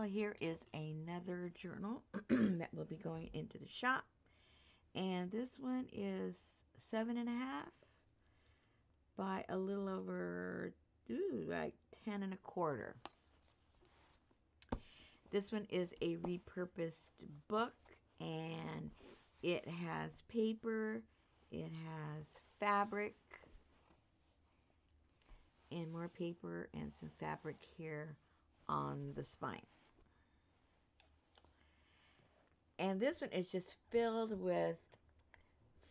here is another journal that will be going into the shop. And this one is 7.5 by a little over, like 10 1/4. This one is a repurposed book, and it has paper, it has fabric, and more paper and some fabric here on the spine. And this one is just filled with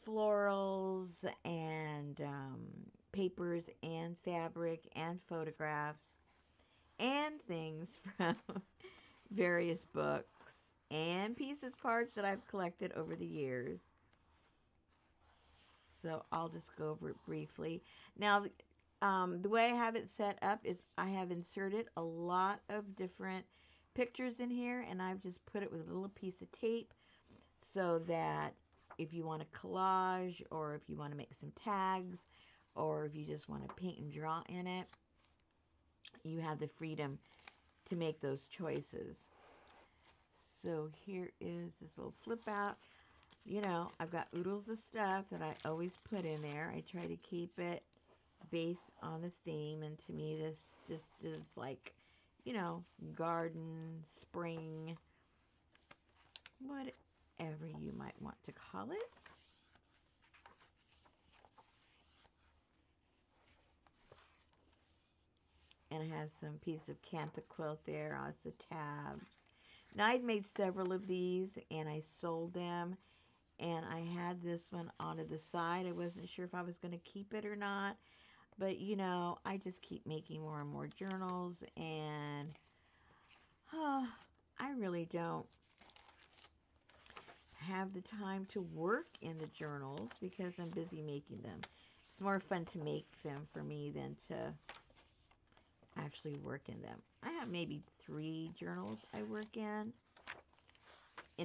florals and papers and fabric and photographs and things from various books and pieces, parts that I've collected over the years. So I'll just go over it briefly. Now, the way I have it set up is I have inserted a lot of different pictures in here, and I've just put it with a little piece of tape so that if you want to collage, or if you want to make some tags, or if you just want to paint and draw in it, you have the freedom to make those choices. So here is this little flip out. You know, I've got oodles of stuff that I always put in there. I try to keep it based on the theme, and to me this just is like, you know, garden, spring, whatever you might want to call it. And I have some piece of Cantha quilt there as the tabs. Now, I'd made several of these and I sold them, and I had this one onto the side. I wasn't sure if I was going to keep it or not, but you know, I just keep making more and more journals, and I really don't have the time to work in the journals because I'm busy making them. It's more fun to make them for me than to actually work in them. I have maybe 3 journals I work in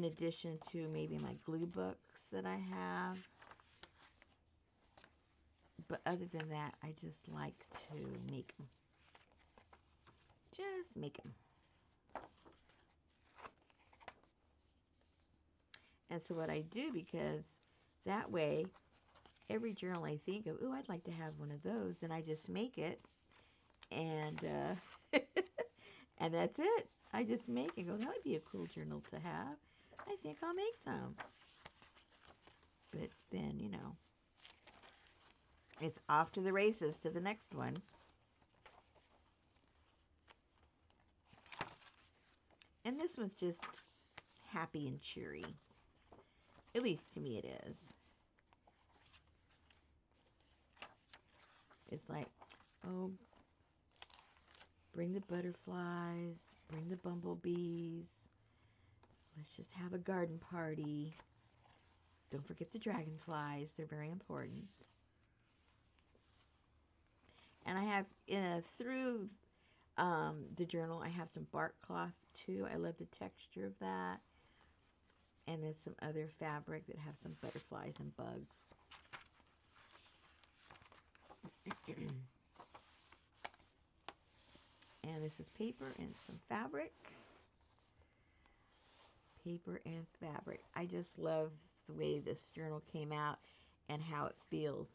addition to maybe my glue books that I have. But other than that, I just like to make them. Just make them. And so what I do, because that way, every journal I think of, ooh, I'd like to have one of those, then I just make it, and and that's it. I just make it. Go, that would be a cool journal to have. I think I'll make some. But then, you know, it's off to the races to the next one. And this one's just happy and cheery. At least to me it is. It's like, oh, bring the butterflies, bring the bumblebees. Let's just have a garden party. Don't forget the dragonflies. They're very important. And I have, through the journal, I have some bark cloth too. I love the texture of that. And then some other fabric that have some butterflies and bugs. And this is paper and some fabric. Paper and fabric. I just love the way this journal came out and how it feels.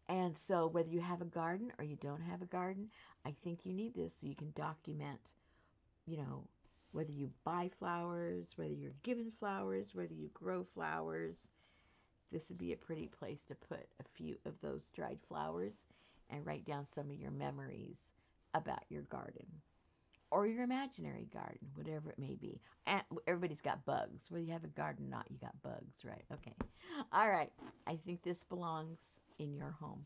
And so whether you have a garden or you don't have a garden, I think you need this so you can document, you know, whether you buy flowers, whether you're given flowers, whether you grow flowers. This would be a pretty place to put a few of those dried flowers and write down some of your memories about your garden or your imaginary garden, whatever it may be. And everybody's got bugs. Whether you have a garden or not, you got bugs, right? Okay. All right. I think this belongs in your home.